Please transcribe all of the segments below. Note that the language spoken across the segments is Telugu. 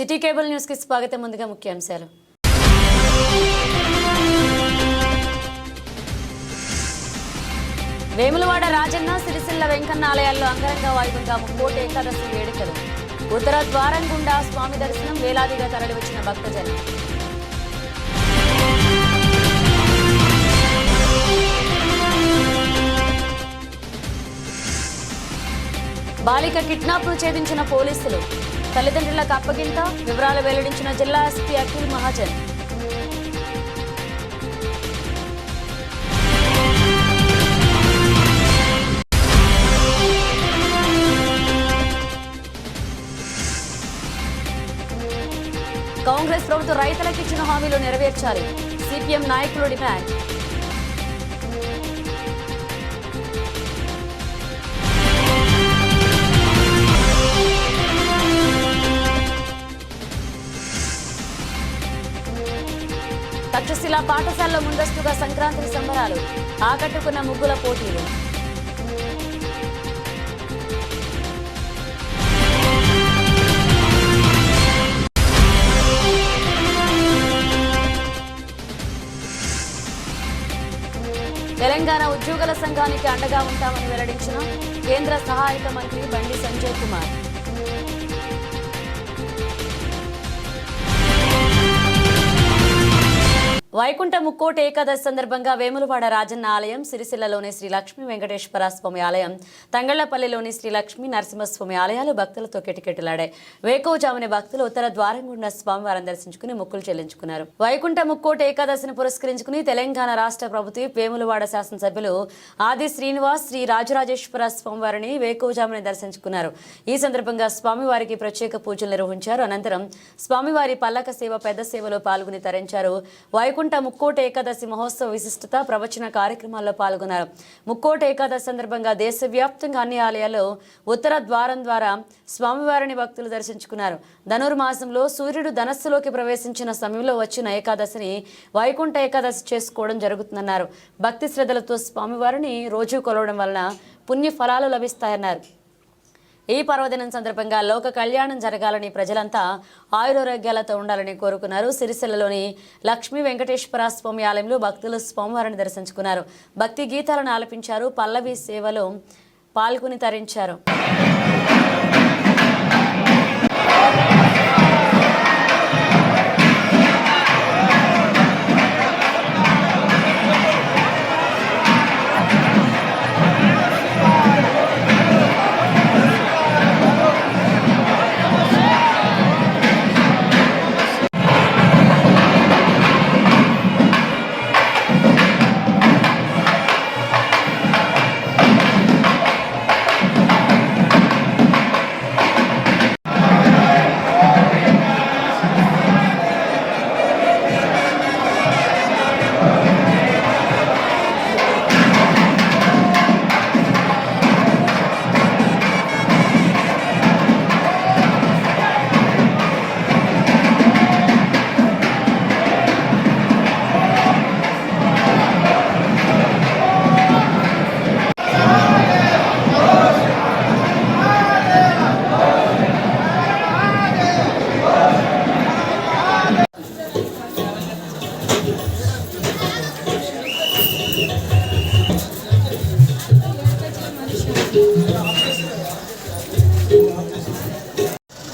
సిటీ కేబుల్ న్యూస్ కి స్వాగతం. ముందుగా ముఖ్యాంశాలు. వేములవాడ రాజన్న సిరిసిల్ల వెంకన్న ఆలయాల్లో అంగరంగ వైభవంగా ముక్కోటి ఏకాదశి వేడుకలు. ఉత్తర ద్వారం గుండా స్వామి దర్శనం, వేలాదిగా తరలివచ్చిన భక్తజనం. బాలిక కిడ్నాప్ ను ఛేదించిన పోలీసులు, తల్లిదండ్రులకు అప్పగింత, వివరాలు వెల్లడించిన జిల్లా ఎస్పీ అఖిల్ మహాజన్. కాంగ్రెస్ ప్రభుత్వం రైతులకు ఇచ్చిన హామీలు నెరవేర్చాలి, సిపిఎం నాయకులు డిమాండ్. తక్షశిల పాఠశాలలో ముందస్తుగా సంక్రాంతి సంబరాలు, ఆకట్టుకున్న ముగ్గుల పోటీలు. తెలంగాణ ఉద్యోగుల సంఘానికి అండగా ఉంటామని వెల్లడించిన కేంద్ర సహాయక మంత్రి బండి సంజయ్ కుమార్. వైకుంఠ ముక్కోటి ఏకాదశి సందర్భంగా వేములవాడ రాజన్న ఆలయం, సిరిసిల్లలోని శ్రీ లక్ష్మీ వెంకటేశ్వర స్వామి ఆలయం, తంగళ్లపల్లిలోని శ్రీ లక్ష్మీ నరసింహస్వామి ఆలయాలు భక్తులతో కిటకిటలాడాయి. వేకువజామున భక్తులు ఉత్తర ద్వారం గుండా స్వామివారిని దర్శించుకుని మొక్కులు చెల్లించుకున్నారు. వైకుంఠ ముక్కోటి ఏకాదశిని పురస్కరించుకుని తెలంగాణ రాష్ట్ర ప్రభుత్వ వేములవాడ శాసనసభ్యులు ఆది శ్రీనివాస్ శ్రీ రాజరాజేశ్వర స్వామివారిని వేకువజామున దర్శించుకున్నారు. ఈ సందర్భంగా స్వామివారికి ప్రత్యేక పూజలు నిర్వహించారు. అనంతరం స్వామివారి పల్లక సేవ, పెద్ద సేవలో పాల్గొని తరించారు. వైకుంఠ ముక్కోటి ఏకాదశి మహోత్సవ విశిష్టత, ప్రవచన కార్యక్రమాల్లో పాల్గొన్నారు. ముక్కోటి ఏకాదశి సందర్భంగా దేశవ్యాప్తంగా అన్ని ఆలయాల్లో ఉత్తర ద్వారం ద్వారా స్వామివారిని భక్తులు దర్శించుకున్నారు. ధనుర్మాసంలో సూర్యుడు ధనస్సులోకి ప్రవేశించిన సమయంలో వచ్చిన ఏకాదశిని వైకుంఠ ఏకాదశి చేసుకోవడం జరుగుతుందన్నారు. భక్తి శ్రద్ధలతో స్వామివారిని రోజు కొలవడం వలన పుణ్య ఫలాలు లభిస్తాయన్నారు. ఈ పర్వదినం సందర్భంగా లోక కళ్యాణం జరగాలని, ప్రజలంతా ఆయురారోగ్యాలతో ఉండాలని కోరుకున్నారు. సిరిసిల్లలోని లక్ష్మీ వెంకటేశ్వర స్వామి ఆలయంలో భక్తులు స్వామివారిని దర్శించుకున్నారు. భక్తి గీతాలను ఆలపించారు. పల్లవి సేవలో పాల్గొని తరించారు.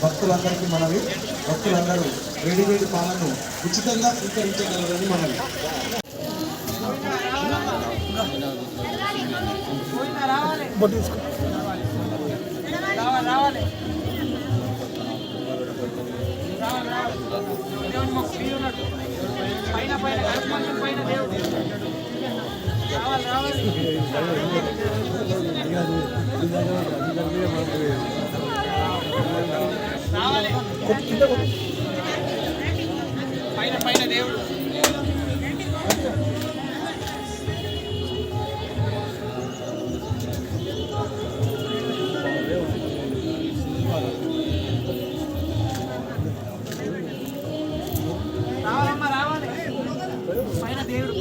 భక్తులందరికీ మనవి, భక్తులందరూ వేడి వేడి పాలను ఉచితంగా స్వీకరించగలరని మనవి. పైన దేవుడు రావాలి పైన దేవుడు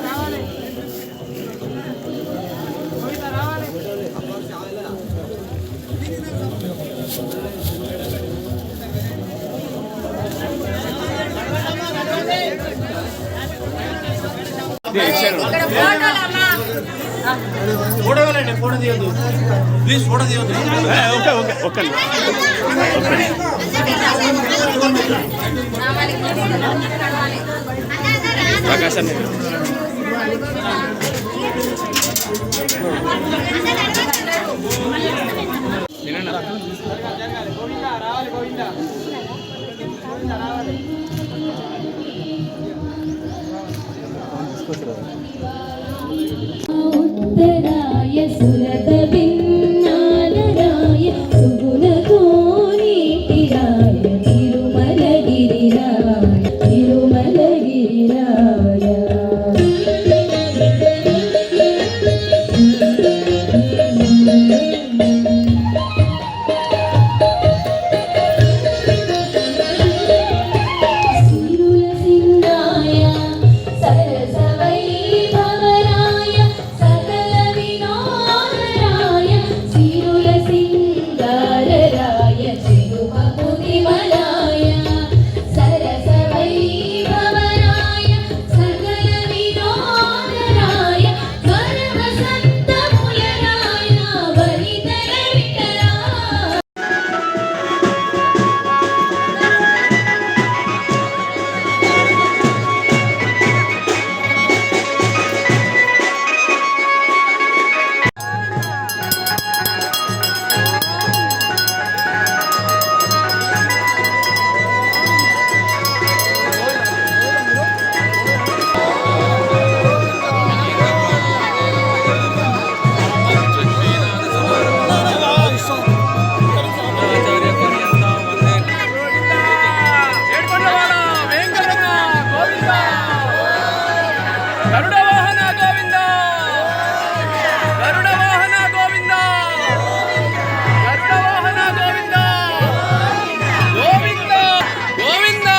రావాలి ఇక్కడ ఫోటోలు అమ్మా ఫోటో వెళ్ళండి ఫోటో తీయొద్దు ప్లీజ్ ఫోటో తీయొద్దు ఓకే ఓకే ఓకే ప్రకాశాన్ని గోవిందా రావాలి గోవిందా రావాలి ఉత్తరాయ సురత భిన్నాలరాయ సుగుణకోనీటిరాయ తిరుమలగిరిరాయ తిరుమలగిరిరాయ సిరుల సింగాయ సరస వైభవరాయ సకల వినోదరాయ సిరుల సింగారరాయ చిరుమపుదిమలాయ సరస వైభవరాయ సకల వినోదరాయ వర వసంతములరాయ వనితల విఠలా ఏడుకొండవాడ వెంకటరమణ గోవిందా గరుడ వాహన గోవిందా గరుడ వాహన గోవిందా గరుడ వాహన గోవిందా గోవిందా గోవిందా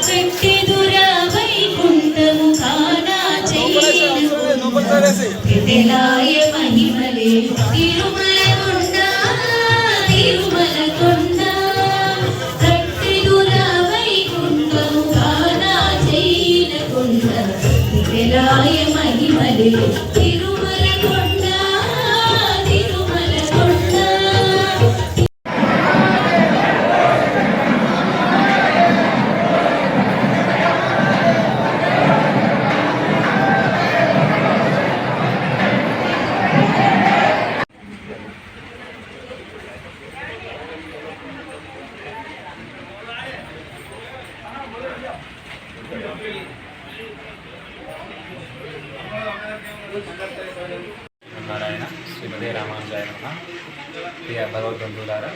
పెట్టెదురా వైకుంఠము కానా చెయ్యలాయ మహిమలే తిరుమల కొండ తిరుమల కొండ కట్టెదురా వైకుంఠము కానా చెయ్యల కొండ తిరుమలాయ మహిమలే తిరుమల కొండ తిరుమల కొండ ప్రియ భగవద్బంధువులారా,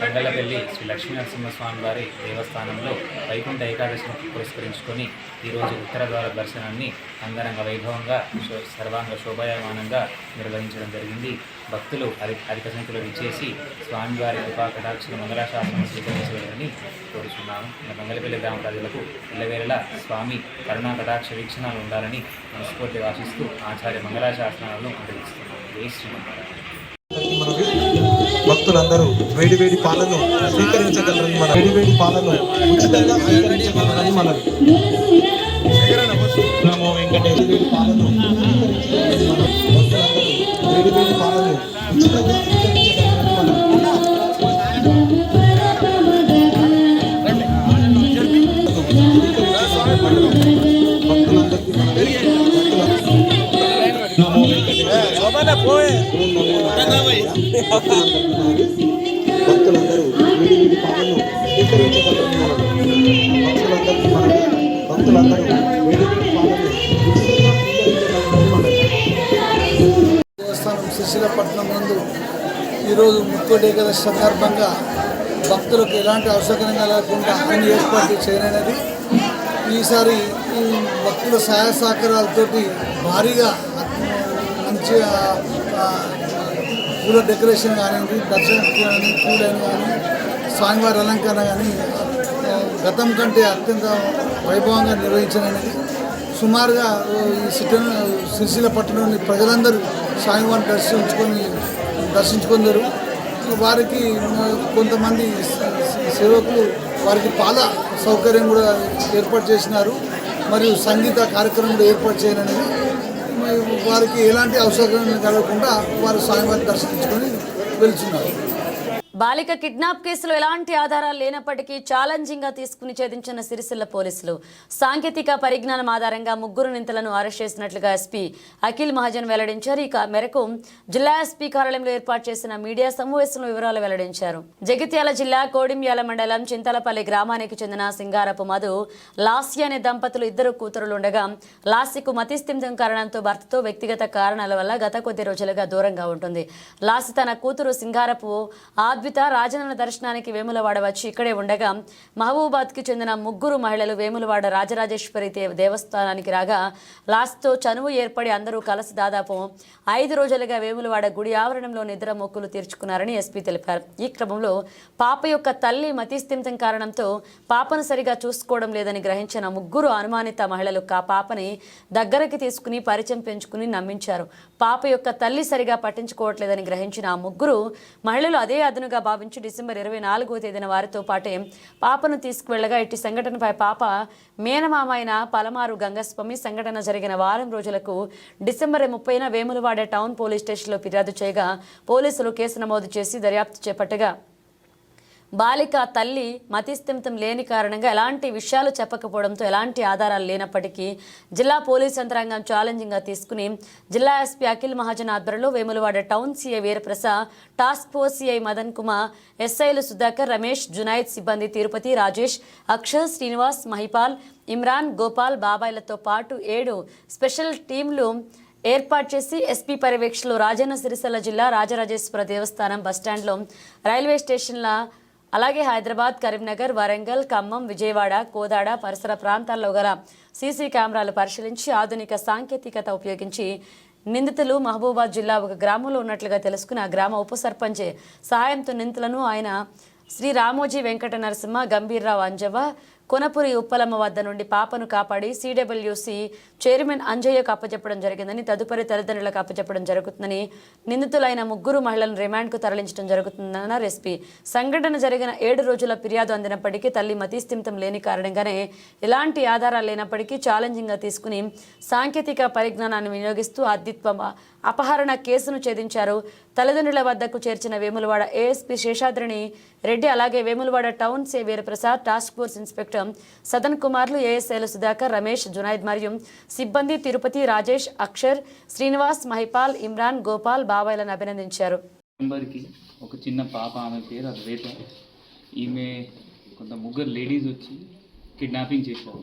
తంగళ్ళపల్లి శ్రీ లక్ష్మీ నరసింహస్వామి వారి దేవస్థానంలో వైకుంఠ ఏకాదశిని పురస్కరించుకొని ఈరోజు ఉత్తర ద్వార దర్శనాన్ని అంగరంగ వైభవంగా సర్వాంగ శోభాయమానంగా నిర్వహించడం జరిగింది. భక్తులు అధిక సంఖ్యలో విచ్చేసి స్వామివారి కృపా కటాక్ష మంగళాశాసనం స్వీకరించగలరని కోరుచున్నాము. మంగళపల్లి గ్రామ ప్రజలకు ఇళ్ళవేళలా స్వామి కరుణా కటాక్ష వీక్షణాలు ఉండాలని మనస్ఫూర్తిగా ఆశిస్తూ ఆచార్య మంగళాశాసనాలను అందిస్తున్నాము. జై శ్రీమన్నారాయణ. భక్తులందరూ వేడి వేడి పాలను స్వీకరించగలరని మన వేడి పాలను ఉచితంగా స్వీకరించగలరని మనవి. నమో వెంకటేశ్వర. వేడి పాలను స్వీకరించగలరని మనవి. భక్తులందరూ వేడి వేడి పాలను ఉచితంగా స్వీకరించగలరని నమో భక్తులందరూ వేడి పాలను స్వీకరించగలరని భక్తులందరూ వేడి పాలను దేవస్థానం శ్రీశైలపట్నం నందు ఈరోజు ముక్కోటి ఏకాదశి సందర్భంగా భక్తులకు ఎలాంటి అవసరం లేకుండా అన్ని ఏర్పాట్లు చేయనది. ఈసారి ఈ భక్తుల సహాయ సహకారాలతోటి భారీగా మంచి పూల డెకరేషన్ కానివ్వండి, దర్శనానికి కానీ పూలని కానీ స్వామివారి అలంకరణ కానీ గతం కంటే అత్యంత వైభవంగా నిర్వహించనది. సుమారుగా ఈ శ్రీశైలపట్నంలోని ప్రజలందరూ స్వామివారిని దర్శించుకుందరు. వారికి కొంతమంది సేవకులు వారికి పాల సౌకర్యం కూడా ఏర్పాటు చేసినారు. మరియు సంగీత కార్యక్రమం కూడా ఏర్పాటు చేయనని వారికి ఎలాంటి అవసరం కలగకుండా వారు స్వామివారిని దర్శించుకొని వెళ్తున్నారు. బాలిక కిడ్నాప్ కేసులో ఎలాంటి ఆధారాలు లేనప్పటికీ ఛాలెంజింగ్ గా తీసుకుని ఛేదించిన సిరిసిల్ల పోలీసులు సాంకేతిక పరిజ్ఞానం ఆధారంగా ముగ్గురు నిందితులను అరెస్ట్ చేసినట్లుగా ఎస్పీ అఖిల్ మహాజన్ వెల్లడించారు. ఈ మేరకు జిల్లా ఎస్పీ కార్యాలయంలో ఏర్పాటు చేసిన మీడియా సమావేశంలో వివరాలు వెల్లడించారు. జగిత్యాల జిల్లా కోడిమ్యాల మండలం చింతలపల్లి గ్రామానికి చెందిన సింగారపు మధు, లాస్య అనే దంపతులు ఇద్దరు కూతురులు ఉండగా లాస్యకు మతిస్థిమితం కారణంతో భర్తతో వ్యక్తిగత కారణాల వల్ల గత కొద్ది రోజులుగా దూరంగా ఉంటుంది. లాస్య తన కూతురు సింగారపు రాజన్న దర్శనానికి వేములవాడ వచ్చి ఇక్కడే ఉండగా మహబూబాద్కి చెందిన ముగ్గురు మహిళలు వేములవాడ రాజరాజేశ్వరి దేవస్థానానికి రాగా లాస్తో చనువు ఏర్పడి అందరూ కలిసి దాదాపు 5 రోజులుగా వేములవాడ గుడి ఆవరణంలో నిద్ర మొక్కులు తీర్చుకున్నారని ఎస్పీ తెలిపారు. ఈ క్రమంలో పాప యొక్క తల్లి మతిస్థిమితం కారణంతో పాపను సరిగా చూసుకోవడం లేదని గ్రహించిన ముగ్గురు అనుమానిత మహిళలు పాపని దగ్గరికి తీసుకుని పరిచయం పెంచుకుని నమ్మించారు. పాప యొక్క తల్లి సరిగా పట్టించుకోవట్లేదని గ్రహించిన ఆ ముగ్గురు మహిళలు అదే అదనుగా భావించి డిసెంబర్ 24వ తేదీన వారితో పాటే పాపను తీసుకువెళ్లగా ఇట్టి సంఘటనపై పాప మేనమామ అయిన పలమారు గంగస్వామి సంఘటన జరిగిన వారం రోజులకు డిసెంబర్ 30న వేములవాడ టౌన్ పోలీస్ స్టేషన్లో ఫిర్యాదు చేయగా పోలీసులు కేసు నమోదు చేసి దర్యాప్తు చేపట్టగా బాలిక తల్లి మతిస్థిమితం లేని కారణంగా ఎలాంటి విషయాలు చెప్పకపోవడంతో ఎలాంటి ఆధారాలు లేనప్పటికీ జిల్లా పోలీస్ యంత్రాంగం ఛాలెంజింగ్గా తీసుకుని జిల్లా ఎస్పీ అఖిల్ మహాజన్ ఆధ్వర్యంలో Vemulawada town CI Veeraprasad, task force CI Madan Kumar, ఎస్ఐలు సుధాకర్, రమేష్, జునైద్, సిబ్బంది తిరుపతి, రాజేష్, అక్షర్, శ్రీనివాస్, మహిపాల్, ఇమ్రాన్, గోపాల్, బాబాయ్లతో పాటు 7 స్పెషల్ టీంలు ఏర్పాటు చేసి ఎస్పీ పర్యవేక్షణలో రాజన్న సిరిసిల్ల జిల్లా రాజరాజేశ్వర దేవస్థానం బస్టాండ్లో, రైల్వే స్టేషన్ల, అలాగే హైదరాబాద్, కరీంనగర్, వరంగల్, ఖమ్మం, విజయవాడ, కోదాడ పరిసర ప్రాంతాల్లో గల సీసీ కెమెరాలు పరిశీలించి ఆధునిక సాంకేతికత ఉపయోగించి నిందితులు మహబూబాద్ జిల్లా ఒక గ్రామంలో ఉన్నట్లుగా తెలుసుకుని ఆ గ్రామ ఉప సర్పంచ్ సహాయంతో నిందితులను ఆయన శ్రీ రామోజీ వెంకట నరసింహ, గంభీర్రావు అంజవ, కొనపురి ఉప్పలమ్మ వద్ద నుండి పాపను కాపాడి సిడబ్ల్యూసి చైర్మన్ అంజయ్యకు అప్పచెప్పడం జరిగిందని, తదుపరి తల్లిదండ్రులకు అప్పచెప్పడం జరుగుతుందని, నిందితులైన ముగ్గురు మహిళలను రిమాండ్కు తరలించడం జరుగుతుందన్నారు ఎస్పీ. సంఘటన జరిగిన 7 రోజుల ఫిర్యాదు అందినప్పటికీ తల్లి మతిస్థిమితం లేని కారణంగానే ఎలాంటి ఆధారాలు లేనప్పటికీ ఛాలెంజింగ్గా తీసుకుని సాంకేతిక పరిజ్ఞానాన్ని వినియోగిస్తూ అపహరణ కేసును ఛేదించారు. తల్లిదండ్రుల వద్దకు చేర్చిన వేములవాడ ఏఎస్పీ శేషాద్రిని రెడ్డి, అలాగే వేములవాడ టౌన్ సే Veeraprasad, task force inspector Sadan కుమార్లు, ఏఎస్ఐలు సుధాకర్, రమేష్, జునైద్ మరియు సిబ్బంది తిరుపతి, రాజేష్, అక్షర్, శ్రీనివాస్, మహిపాల్, ఇమ్రాన్, గోపాల్, బాబాయ్లను అభినందించారు. ఒక చిన్న పాప, ఆమె పేరు అద్వైత. ఈమె కొంత ముగ్గురు లేడీస్ వచ్చి కిడ్నాపింగ్ చేశారు.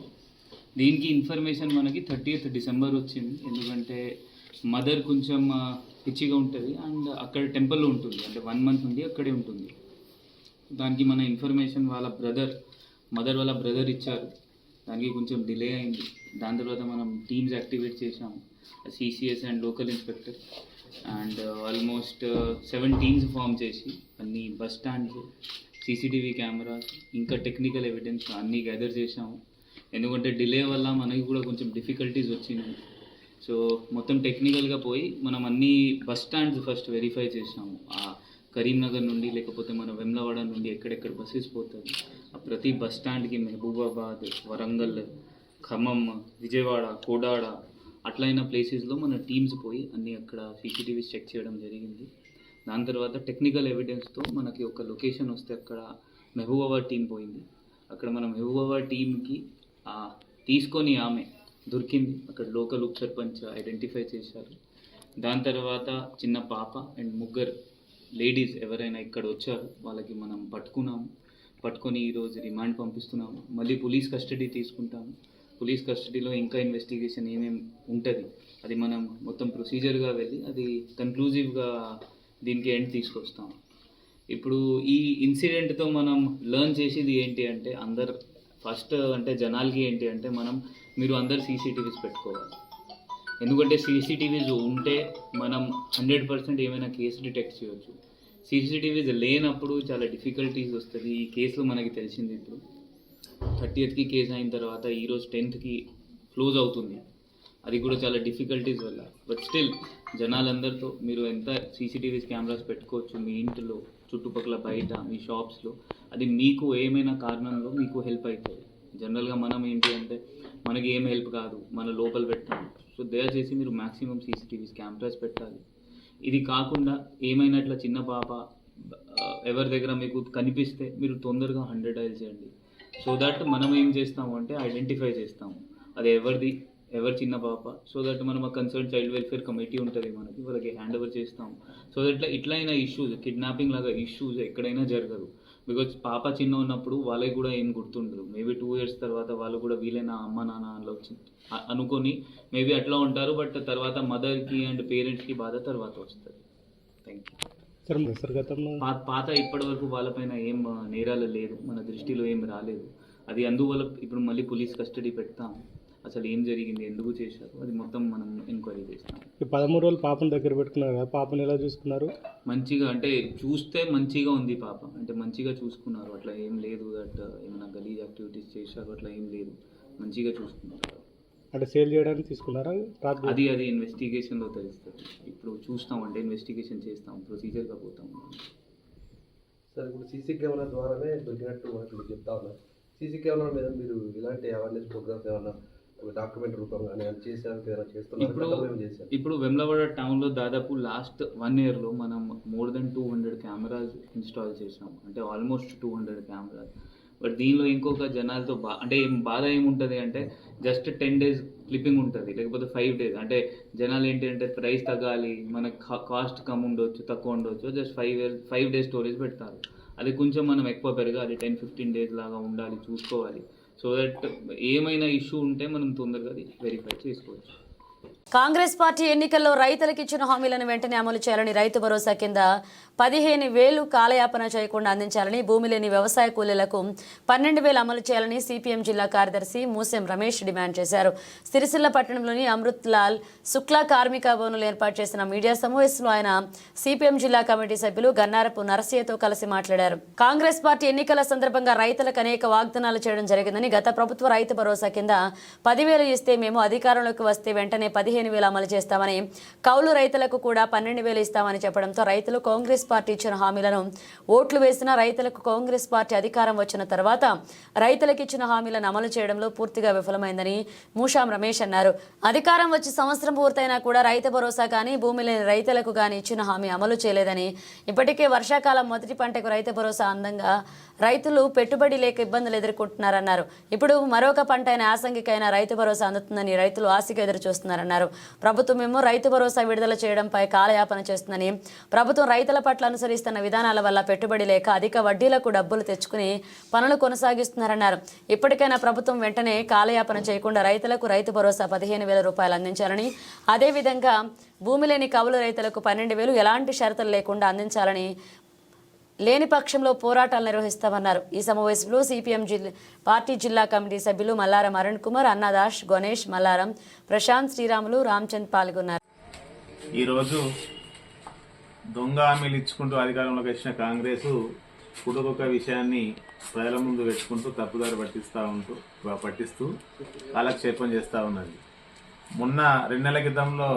దీనికి ఇన్ఫర్మేషన్ మనకి 30th డిసెంబర్ వచ్చింది. ఎందుకంటే మదర్ కొంచెం పిచ్చిగా ఉంటుంది. అండ్ అక్కడ టెంపుల్లో ఉంటుంది, అంటే 1 month నుండి అక్కడే ఉంటుంది. దానికి మన ఇన్ఫర్మేషన్ వాళ్ళ మదర్ వాళ్ళ బ్రదర్ ఇచ్చారు. దానికి కొంచెం డిలే అయింది. దాని తర్వాత మనం టీమ్స్ యాక్టివేట్ చేసాము, CCS and local inspector and almost 7 teams form చేసి అన్ని బస్ స్టాండ్స్, సీసీటీవీ కెమెరాస్, ఇంకా టెక్నికల్ ఎవిడెన్స్ అన్నీ గ్యాదర్ చేసాము. ఎందుకంటే డిలే వల్ల మనకి కూడా కొంచెం డిఫికల్టీస్ వచ్చినాయి. సో మొత్తం టెక్నికల్గా పోయి మనం అన్ని బస్ స్టాండ్స్ ఫస్ట్ వెరిఫై చేసాము. ఆ కరీంనగర్ నుండి లేకపోతే మన వెమ్లవాడ నుండి ఎక్కడెక్కడ బస్సెస్ పోతుంది, ఆ ప్రతి బస్ స్టాండ్కి మహబూబాబాద్, వరంగల్, ఖమ్మం, విజయవాడ, కోడాడ అట్లయిన ప్లేసెస్లో మన టీమ్స్ పోయి అన్నీ అక్కడ సీసీటీవీస్ చెక్ చేయడం జరిగింది. దాని తర్వాత టెక్నికల్ ఎవిడెన్స్తో మనకి ఒక లొకేషన్ వస్తే అక్కడ మహబూబాబాద్ టీం పోయింది. అక్కడ మనం మహబూబాబాద్ టీంకి తీసుకొని ఆమె దొరికింది. అక్కడ లోకల్ ఉప సర్పంచ్ ఐడెంటిఫై చేశారు. దాని తర్వాత చిన్న పాప అండ్ 3 లేడీస్ ఎవరైనా ఇక్కడ వచ్చారు వాళ్ళకి మనం పట్టుకొని ఈరోజు రిమాండ్ పంపిస్తున్నాము. మళ్ళీ పోలీస్ కస్టడీ తీసుకుంటాము. పోలీస్ కస్టడీలో ఇంకా ఇన్వెస్టిగేషన్ ఏమేమి ఉంటుంది అది మనం మొత్తం ప్రొసీజర్గా వెళ్ళి అది కన్క్లూజివ్గా దీనికి ఎండ్ తీసుకొస్తాం. ఇప్పుడు ఈ ఇన్సిడెంట్తో మనం లెర్న్ చేసేది ఏంటి అంటే అందరు ఫస్ట్ అంటే జనాలకి ఏంటి అంటే మీరు అందరు సీసీటీవీస్ పెట్టుకోవాలి. ఎందుకంటే సీసీటీవీస్ ఉంటే మనం 100% ఏమైనా కేసు డిటెక్ట్ చేయవచ్చు. సీసీటీవీస్ లేనప్పుడు చాలా డిఫికల్టీస్ వస్తుంది. ఈ కేసులో మనకి తెలిసింది ఇప్పుడు 30th కేసు అయిన తర్వాత ఈరోజు 10th క్లోజ్ అవుతుంది. అది కూడా చాలా డిఫికల్టీస్ వల్ల. బట్ స్టిల్ జనాలందరితో మీరు ఎంత సీసీటీవీస్ కెమెరాస్ పెట్టుకోవచ్చు మీ ఇంట్లో, చుట్టుపక్కల, బయట, మీ షాప్స్లో. అది మీకు ఏమైనా కారణంలో మీకు హెల్ప్ అవుతుంది. జనరల్గా మనం ఏంటి అంటే మనకి ఏం హెల్ప్ కాదు, మన లోపల పెట్టాలి. సో దయచేసి మీరు మ్యాక్సిమం సీసీటీవీస్ కెమెరాస్ పెట్టాలి. ఇది కాకుండా ఏమైనా ఇట్లా చిన్న పాప ఎవరి దగ్గర మీకు కనిపిస్తే మీరు తొందరగా 100 డయల్ చేయండి. సో దట్ మనం ఏం చేస్తాము అంటే ఐడెంటిఫై చేస్తాము అది ఎవరి చిన్న పాప. సో దట్ మనం ఆ కన్సర్న్ చైల్డ్ వెల్ఫేర్ కమిటీ ఉంటుంది మనకి, వాళ్ళకి హ్యాండ్ ఓవర్ చేస్తాము. సో దట్ ఇట్లయినా ఇష్యూస్, కిడ్నాపింగ్ లాగా ఇష్యూస్ ఎక్కడైనా జరగదు. బికాజ్ పాప చిన్న ఉన్నప్పుడు వాళ్ళకి కూడా ఏం గుర్తుండదు. మేబీ 2 years తర్వాత వాళ్ళు కూడా వీలైన అమ్మ నాన్న అలా అనుకొని మేబీ అట్లా ఉంటారు. బట్ తర్వాత మదర్కి అండ్ పేరెంట్స్కి బాధ తర్వాత వస్తుంది. Thank you. పాత ఇప్పటి వరకు వాళ్ళపైన ఏం నేరాలు లేదు, మన దృష్టిలో ఏం రాలేదు. అది అందువల్ల ఇప్పుడు మళ్ళీ పోలీస్ కస్టడీ పెడతాం. అసలు ఏం జరిగింది, ఎందుకు చేశారు, అది మొత్తం మనం ఎంక్వైరీ చేస్తాం. 13 రోజులు పాపను దగ్గర పెట్టుకున్నారు కదా, పాపను ఎలా చూసుకున్నారు? మంచిగా, అంటే చూస్తే మంచిగా ఉంది పాప, అంటే మంచిగా చూసుకున్నారు. అట్లా ఏం లేదు దట్ ఏమైనా గలీజ్ యాక్టివిటీస్ చేశారు, అట్లా ఏం లేదు, మంచిగా చూసుకున్నారు. అంటే సేల్ చేయడానికి తీసుకున్నారా? అది ఇన్వెస్టిగేషన్లో తెలుస్తుంది. ఇప్పుడు చూస్తాం, అంటే ఇన్వెస్టిగేషన్ చేస్తాం, ప్రొసీజర్గా పోతాం. సార్ ఇప్పుడు సీసీ కెమెరా ద్వారానే దొరికినట్టు మనకు చెప్తా ఉన్నారు. సీసీ కెమెరా మీద మీరు ఇలాంటి అవేర్నెస్ ప్రోగ్రామ్స్ ఏమన్నా డాక్యుమెంట్ రూపంగా ఇప్పుడు వెమ్లవాడ టౌన్లో దాదాపు లాస్ట్ 1 yearలో మనం మోర్ దెన్ 200 కెమెరాస్ ఇన్స్టాల్ చేసాము, అంటే ఆల్మోస్ట్ 200 కెమెరాస్. బట్ దీనిలో ఇంకొక జనాలతో అంటే బాధ ఏముంటుంది అంటే జస్ట్ 10 days క్లిప్పింగ్ ఉంటుంది, లేకపోతే 5 days. అంటే జనాలు ఏంటి అంటే ప్రైస్ తగ్గాలి, మనకు కాస్ట్ కమ్ ఉండొచ్చు, తక్కువ ఉండొచ్చు, జస్ట్ 5 days స్టోరేజ్ పెడతారు. అది కొంచెం మనం ఎక్కువ పెరగాలి, 10-15 days లాగా ఉండాలి, చూసుకోవాలి. సో దట్ ఏమైనా ఇష్యూ ఉంటే మనం తొందరగా అది వెరిఫై చేసుకోవచ్చు. కాంగ్రెస్ పార్టీ ఎన్నికల్లో రైతులకు ఇచ్చిన హామీలను వెంటనే అమలు చేయాలని, రైతు భరోసా కింద 15,000 కాలయాపన చేయకుండా అందించాలని, భూమి లేని వ్యవసాయ కూలీలకు 12,000 అమలు చేయాలని సిపిఎం జిల్లా కార్యదర్శి మూసెం రమేష్ డిమాండ్ చేశారు. సిరిసిల్ల పట్టణంలోని అమృత్ లాల్ శుక్లా కార్మిక భవన్లో ఏర్పాటు చేసిన మీడియా సమావేశంలో ఆయన సిపిఎం జిల్లా కమిటీ సభ్యులు గన్నారపు నరసయ్యతో కలిసి మాట్లాడారు. కాంగ్రెస్ పార్టీ ఎన్నికల సందర్భంగా రైతులకు అనేక వాగ్దానాలు చేయడం జరిగిందని, గత ప్రభుత్వ రైతు భరోసా కింద 10,000 ఇస్తే మేము అధికారంలోకి వస్తే వెంటనే 15,000 అమలు చేస్తామని, కౌలు రైతులకు కూడా 12,000 ఇస్తామని చెప్పడంతో రైతులు కాంగ్రెస్ పార్టీ ఇచ్చిన హామీలను ఓట్లు వేసిన రైతులకు కాంగ్రెస్ పార్టీ అధికారం వచ్చిన తర్వాత రైతులకు ఇచ్చిన హామీలను అమలు చేయడంలో పూర్తిగా విఫలమైందని మూషాం రమేష్ అన్నారు. అధికారం వచ్చి సంవత్సరం పూర్తయినా కూడా రైతు భరోసా కానీ భూమి లేని రైతులకు కానీ ఇచ్చిన హామీ అమలు చేయలేదని, ఇప్పటికే వర్షాకాలం మొదటి పంటకు రైతు భరోసా అందంగా రైతులు పెట్టుబడి లేక ఇబ్బందులు ఎదుర్కొంటున్నారన్నారు. ఇప్పుడు మరొక పంట అయిన యాసంగికైనా రైతు భరోసా అందుతుందని రైతులు ఆశగా ఎదురు చూస్తున్నారన్నారు. ప్రభుత్వమేమో రైతు భరోసా విడుదల చేయడంపై కాలయాపన చేస్తుందని, ప్రభుత్వం రైతుల పట్ల అనుసరిస్తున్న విధానాల వల్ల పెట్టుబడి లేక అధిక వడ్డీలకు డబ్బులు తెచ్చుకుని పనులు కొనసాగిస్తున్నారన్నారు. ఇప్పటికైనా ప్రభుత్వం వెంటనే కాలయాపన చేయకుండా రైతులకు రైతు భరోసా 15,000 రూపాయలు అందించాలని, అదేవిధంగా భూమి లేని కౌలు రైతులకు 12,000 ఎలాంటి షరతులు లేకుండా అందించాలని, లేని పక్షంలో పోరాటాలు నిర్వహిస్తామన్నారు. ఈ సమావేశంలో సిపిఎం పార్టీ జిల్లా కమిటీ సభ్యులు మల్లారం అరుణ్ కుమార్, అన్నదాష్, గణేష్, మల్లారం, ప్రశాంత్, శ్రీరాములు, రామచంద్ పాల్గొన్నారు. ఈరోజు దొంగ హామీలు ఇచ్చుకుంటూ అధికారంలోకి వచ్చిన కాంగ్రెస్ పుట్టుకొక్క విషయాన్ని ప్రజల ముందు పెట్టుకుంటూ తప్పుదారి పట్టిస్తూ కాలక్షేపం చేస్తూ ఉన్నది. మొన్న 2 నెలల క్రితంలో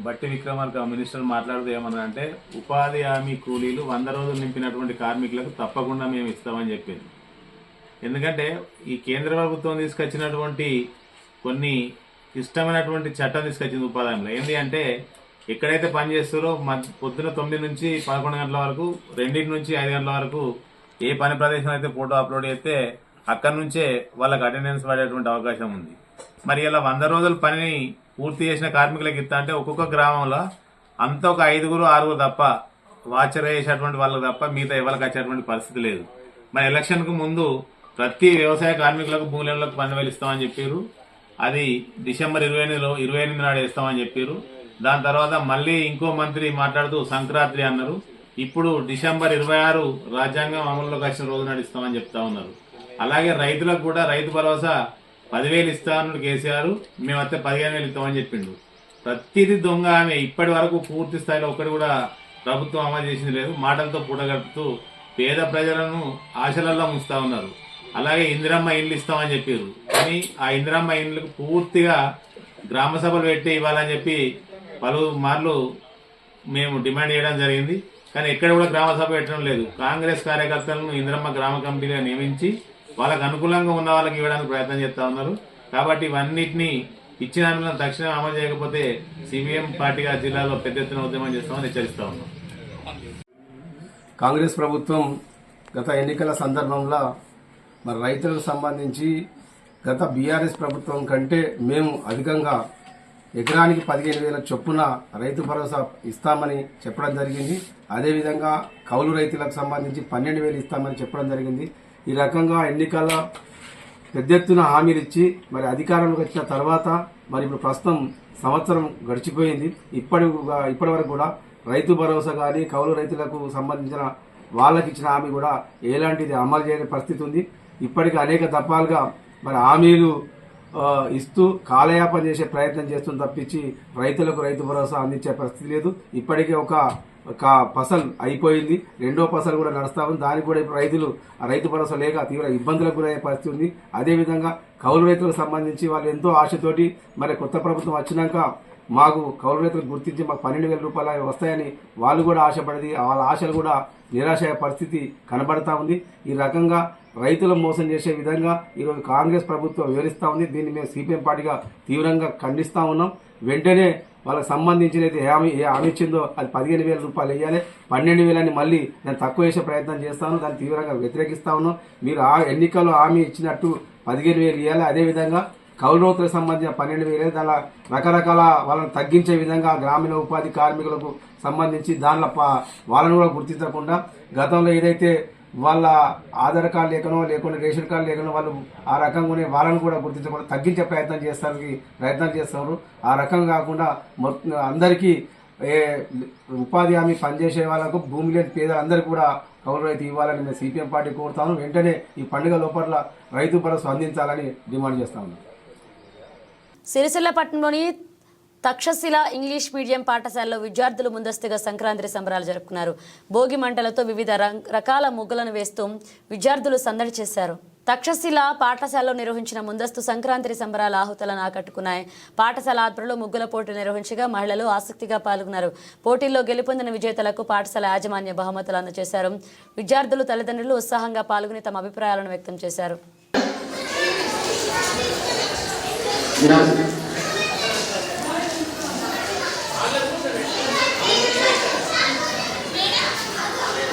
బట్టి విక్రమార్క మినిస్టర్ మాట్లాడుతూ ఏమన్నారంటే, ఉపాధి హామీ కూలీలు 100 రోజులు నింపినటువంటి కార్మికులకు తప్పకుండా మేము ఇస్తామని చెప్పింది. ఎందుకంటే ఈ కేంద్ర ప్రభుత్వం తీసుకొచ్చినటువంటి కొన్ని ఇష్టమైనటువంటి చట్టం తీసుకొచ్చింది ఉపాధి హామీలో. ఏంటి అంటే, ఎక్కడైతే పని చేస్తారో పొద్దున 9 నుంచి 11 గంటల వరకు, 2 నుంచి 5 గంటల వరకు ఏ పని ప్రదేశం అయితే ఫోటో అప్లోడ్ చేస్తే అక్కడి నుంచే వాళ్ళకి అటెండెన్స్ పడేటువంటి అవకాశం ఉంది. మరి ఇలా 100 రోజుల పనిని పూర్తి చేసిన కార్మికులకు ఇస్తా అంటే ఒక్కొక్క గ్రామంలో అంత ఒక 5-6 తప్ప, వాచర్ వేసేటువంటి వాళ్ళకి తప్ప మిగతా ఎవరికి వచ్చేటువంటి పరిస్థితి లేదు. మరి ఎలక్షన్కు ముందు ప్రతి వ్యవసాయ కార్మికులకు భూములకు 12,000 ఇస్తామని చెప్పారు. అది డిసెంబర్ 28 నాడు ఇస్తామని చెప్పారు. దాని తర్వాత మళ్ళీ ఇంకో మంత్రి మాట్లాడుతూ సంక్రాంతి అన్నారు. ఇప్పుడు డిసెంబర్ 26 రాజ్యాంగం అమలులోకి వచ్చిన రోజు నాడు ఇస్తామని చెప్తా ఉన్నారు. అలాగే రైతులకు కూడా రైతు భరోసా 10,000 ఇస్తామన్నాడు కేసీఆర్, మేమైతే 15,000 ఇస్తామని చెప్పిండు. ప్రతిదీ దొంగ ఆమె. ఇప్పటి వరకు పూర్తి స్థాయిలో ఒక్కటి కూడా ప్రభుత్వం అమలు చేసింది లేదు. మాటలతో పూటగడుపుతూ పేద ప్రజలను ఆశలలో ముంచుతా ఉన్నారు. అలాగే ఇందిరమ్మ ఇండ్లు ఇస్తామని చెప్పారు. కానీ ఆ ఇందిరమ్మ ఇండ్లకు పూర్తిగా గ్రామ సభలు పెట్టి ఇవ్వాలని చెప్పి పలుమార్లు మేము డిమాండ్ చేయడం జరిగింది. కానీ ఎక్కడ కూడా గ్రామ సభ పెట్టడం లేదు. కాంగ్రెస్ కార్యకర్తలను ఇందిరమ్మ గ్రామ కమిటీగా నియమించి వాళ్ళకు అనుకూలంగా ఉన్న వాళ్ళకి ఇవ్వడానికి ప్రయత్నం చేస్తా ఉన్నారు. కాబట్టి ఇవన్నిటినీ ఇచ్చిన హామీలను తక్షణం అమలు చేయకపోతే సిపిఎం పార్టీగా జిల్లాలో పెద్ద ఎత్తున ఉద్యమం చేస్తామని హెచ్చరిస్తా ఉన్నాం. కాంగ్రెస్ ప్రభుత్వం గత ఎన్నికల సందర్భంలో మరి రైతులకు సంబంధించి గత బీఆర్ఎస్ ప్రభుత్వం కంటే మేము అధికంగా ఎకరానికి 15,000 చొప్పున రైతు భరోసా ఇస్తామని చెప్పడం జరిగింది. అదేవిధంగా కౌలు రైతులకు సంబంధించి 12,000 ఇస్తామని చెప్పడం జరిగింది. ఈ రకంగా ఎన్నికల పెద్ద ఎత్తున హామీలు ఇచ్చి మరి అధికారంలోకి వచ్చిన తర్వాత మరి ఇప్పుడు ప్రస్తుతం సంవత్సరం గడిచిపోయింది. ఇప్పటి వరకు కూడా రైతు భరోసా కానీ కౌలు రైతులకు సంబంధించిన వాళ్ళకి ఇచ్చిన హామీ కూడా ఎలాంటిది అమలు చేయని పరిస్థితి ఉంది. ఇప్పటికీ అనేక దఫాలుగా మరి హామీలు ఇస్తూ కాలయాపన చేసే ప్రయత్నం చేస్తుంది తప్పించి రైతులకు రైతు భరోసా అందించే పరిస్థితి లేదు. ఇప్పటికే ఒక ఫసల్ అయిపోయింది, 2వ ఫసల్ కూడా నడుస్తా ఉంది. దానికి కూడా ఇప్పుడు రైతులు రైతు భరోసా లేక తీవ్ర ఇబ్బందులకు గురయ్యే పరిస్థితి ఉంది. అదేవిధంగా కౌలు రైతులకు సంబంధించి వాళ్ళు ఎంతో ఆశతోటి మరి కొత్త ప్రభుత్వం వచ్చినాక మాకు కౌలు రైతులకు గుర్తించి మాకు 12,000 రూపాయలు వస్తాయని వాళ్ళు కూడా ఆశపడింది. వాళ్ళ ఆశలు కూడా నిరాశ పరిస్థితి కనబడతా ఉంది. ఈ రకంగా రైతులను మోసం చేసే విధంగా ఈరోజు కాంగ్రెస్ ప్రభుత్వం వివరిస్తూ ఉంది. దీన్ని మేము సిపిఎం పార్టీగా తీవ్రంగా ఖండిస్తూ ఉన్నాం. వెంటనే వాళ్ళకి సంబంధించినది ఏ హామీ ఇచ్చిందో అది 15,000 రూపాయలు వేయాలి. 12,000 మళ్ళీ నేను తక్కువ చేసే ప్రయత్నం చేస్తాను. దాన్ని తీవ్రంగా వ్యతిరేకిస్తా ఉన్నాం. మీరు ఆ ఎన్నికల్లో హామీ ఇచ్చినట్టు 15,000 ఇవ్వాలి. అదేవిధంగా కౌలు రైతులకు సంబంధించిన 12,000 దానిలో రకరకాల వాళ్ళని తగ్గించే విధంగా గ్రామీణ ఉపాధి కార్మికులకు సంబంధించి దానిలో వాళ్ళను కూడా గుర్తించకుండా గతంలో ఏదైతే వాళ్ళ ఆధార్ కార్డు లేకనో లేకుండా రేషన్ కార్డు లేకనో వాళ్ళు ఆ రకంగానే వాళ్ళను కూడా గుర్తించకుండా తగ్గించే ప్రయత్నం చేస్తారు. ఆ రకం కాకుండా అందరికీ ఉపాధి హామీ పనిచేసే వాళ్ళకు భూమి లేని పేదలందరికీ కూడా కౌలు రైతు ఇవ్వాలని మేము సిపిఎం పార్టీ కోరుతాను. వెంటనే ఈ పండుగ లోపల రైతు భరోసా అందించాలని డిమాండ్ చేస్తా ఉన్నాం. సిరిసిల్ల పట్టణంలోని తక్షశిల ఇంగ్లీష్ మీడియం పాఠశాలలో విద్యార్థులు ముందస్తుగా సంక్రాంతి సంబరాలు జరుపుకున్నారు. భోగి మంటలతో వివిధ రకాల ముగ్గులను వేస్తూ విద్యార్థులు సందడి చేశారు. తక్షశిల పాఠశాలలో నిర్వహించిన ముందస్తు సంక్రాంతి సంబరాల ఆహుతులను ఆకట్టుకున్నాయి. పాఠశాల ఆధ్వర్యంలో ముగ్గుల పోటీ నిర్వహించగా మహిళలు ఆసక్తిగా పాల్గొన్నారు. పోటీల్లో గెలుపొందిన విజేతలకు పాఠశాల యాజమాన్య బహుమతులు అందజేశారు. విద్యార్థులు తల్లిదండ్రులు ఉత్సాహంగా పాల్గొని తమ అభిప్రాయాలను వ్యక్తం చేశారు.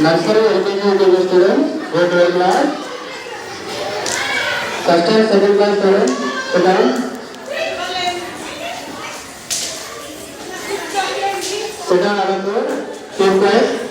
Nursery LKG students, grade 1 class, first and second class students, sit down. Second Anandur, fifth prize.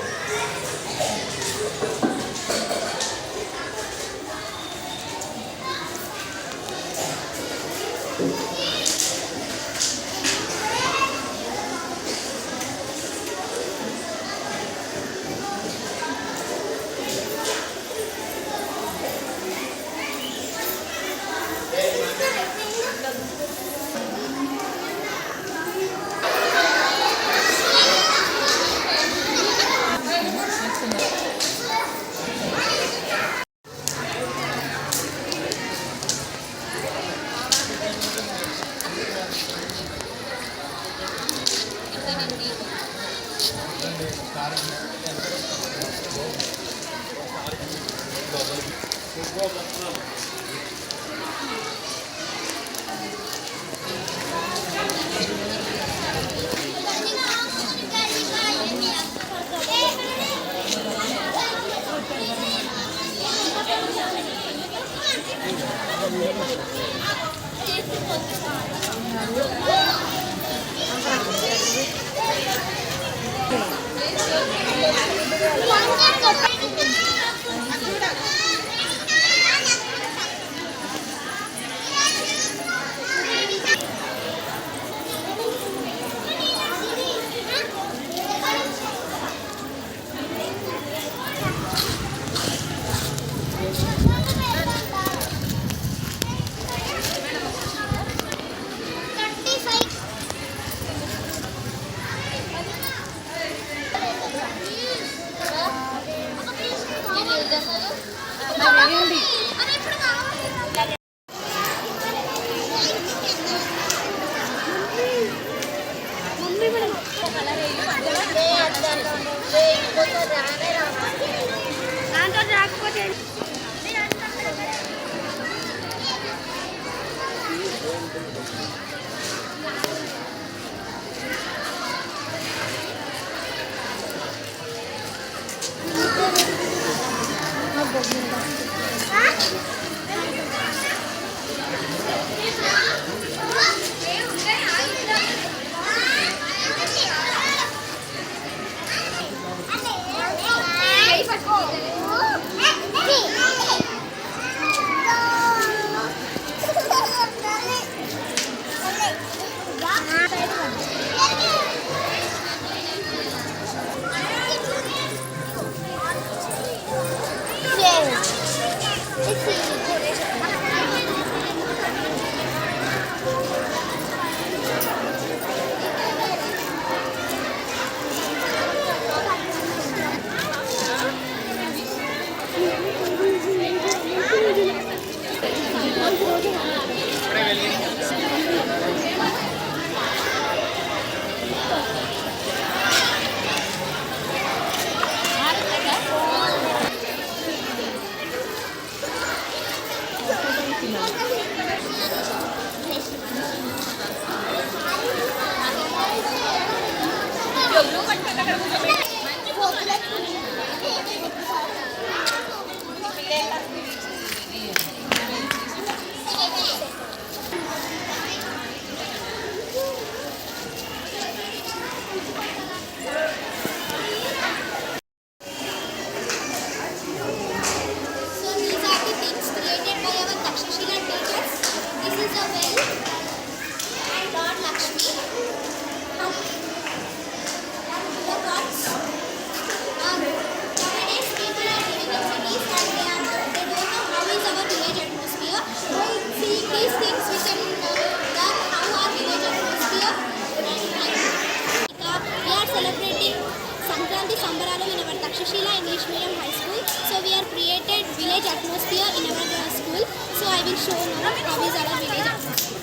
English Medium High School. So we are created village atmosphere in our school. So I will show now how is our village atmosphere.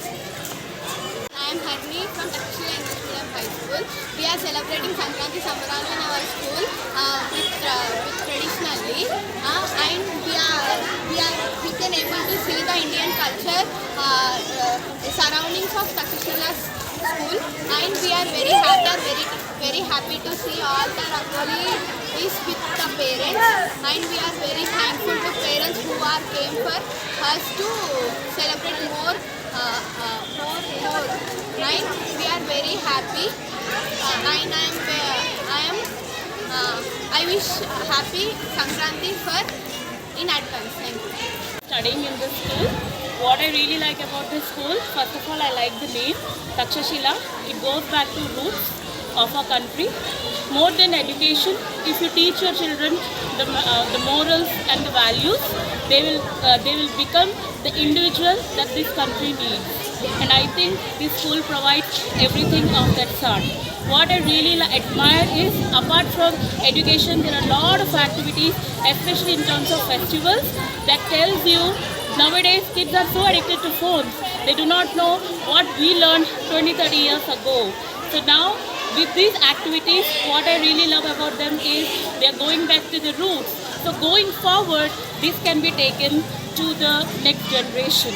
I am Harni from Takshila English Medium High School. We are celebrating Sankranti Sambaralo in our school with traditionally, and we can able to see the Indian culture surroundings of Takshila school, and we are very happy to see all the Rangoli is with the parents, and we are very thankful to parents who are came for us to celebrate more, and we are very happy I wish happy Sankranti for in advance. Thank you. Studying in this school. What I really like about this school, first of all, I like the name Takshashila. It goes back to roots of our country. More than education, if you teach your children the morals and the values, they will become the individual that this country needs. And I think this school provides everything of that sort. What I really admire is, apart from education, there are a lot of activities, especially in terms of festivals, that tells you nowadays kids are so addicted to phones. They do not know what we learned 20-30 years ago. So now, with these activities, what I really love about them is they are going back to the roots. So going forward, this can be taken to the next generation.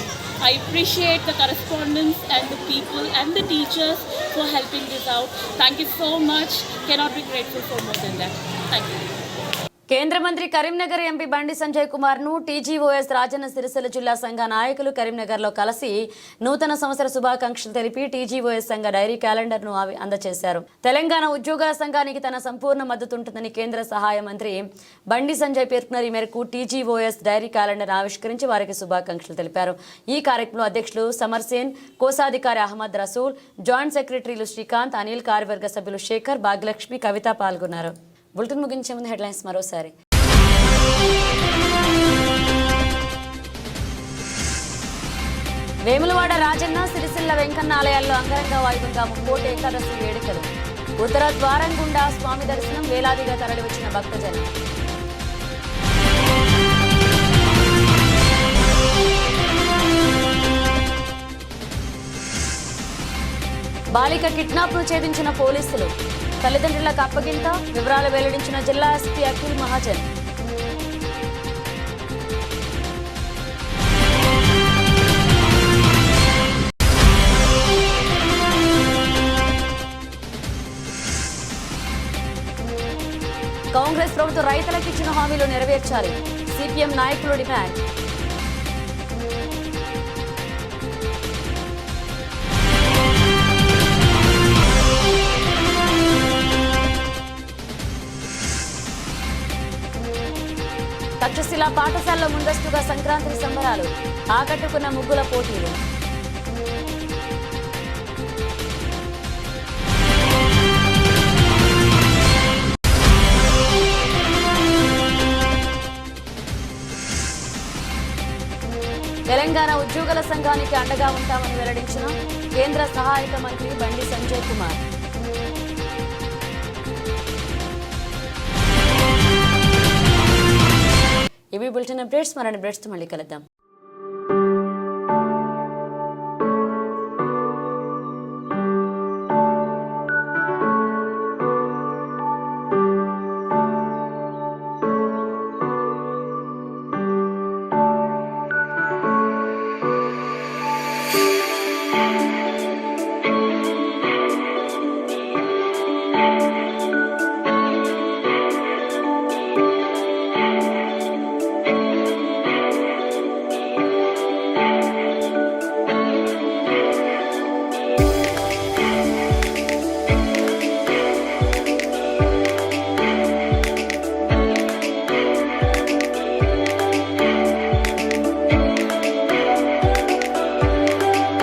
I appreciate the correspondents and the people and the teachers for helping this out. Thank you so much. Cannot be grateful for more than that. Thank you. కేంద్ర మంత్రి కరీంనగర్ ఎంపీ బండి సంజయ్ కుమార్ ను టీజీఓఎస్ రాజన్న సిరిసిల్ల జిల్లా సంఘ నాయకులు కరీంనగర్లో కలిసి నూతన సంవత్సర శుభాకాంక్షలు తెలిపి టీజీఓఎస్ సంఘ డైరీ క్యాలెండర్ ను అందజేశారు. తెలంగాణ ఉద్యోగుల సంఘానికి తన సంపూర్ణ మద్దతు ఉంటుందని కేంద్ర సహాయ మంత్రి బండి సంజయ్ పేర్కొన్నారు. ఈ మేరకు టీజీఓఎస్ డైరీ క్యాలెండర్ ఆవిష్కరించి వారికి శుభాకాంక్షలు తెలిపారు. ఈ కార్యక్రమంలో అధ్యక్షులు సమర్సేన్, కోశాధికారి అహ్మద్ రసూల్, జాయింట్ సెక్రటరీలు శ్రీకాంత్, అనిల్, కార్యవర్గ సభ్యులు శేఖర్, భాగ్యలక్ష్మి, కవిత పాల్గొన్నారు. బులెటిన్ ముగించే ముందు హెడ్లైన్స్ మరోసారి. వేములవాడ రాజన్న, సిరిసిల్ల వెంకన్న ఆలయాల్లో అంగరంగ వైభవంగా ముక్కోటి ఏకాదశి వేడుకలు. ఉత్తర ద్వారం గుండా స్వామి దర్శనం, వేలాదిగా తరలివచ్చిన భక్తజనం. బాలిక కిడ్నాప్ను ఛేదించిన పోలీసులు, తల్లిదండ్రులకు అప్పగింత, వివరాలు వెల్లడించిన జిల్లా ఎస్పీ అఖిల్ మహాజన్. కాంగ్రెస్ ప్రభుత్వం రైతులకు ఇచ్చిన హామీలు నెరవేర్చాలి, సిపిఎం నాయకులు డిమాండ్. తక్షశిల పాఠశాలలో ముందస్తుగా సంక్రాంతి సంబరాలు, ఆకట్టుకున్న ముగ్గుల పోటీలు. తెలంగాణ ఉద్యోగుల సంఘానికి అండగా ఉంటామని వెల్లడించిన కేంద్ర సహాయక మంత్రి బండి సంజయ్ కుమార్. ఇవి బులెటిన్ అప్డేట్స్. మరిన్ని అప్డేట్స్తో మళ్ళీ కలుద్దాం.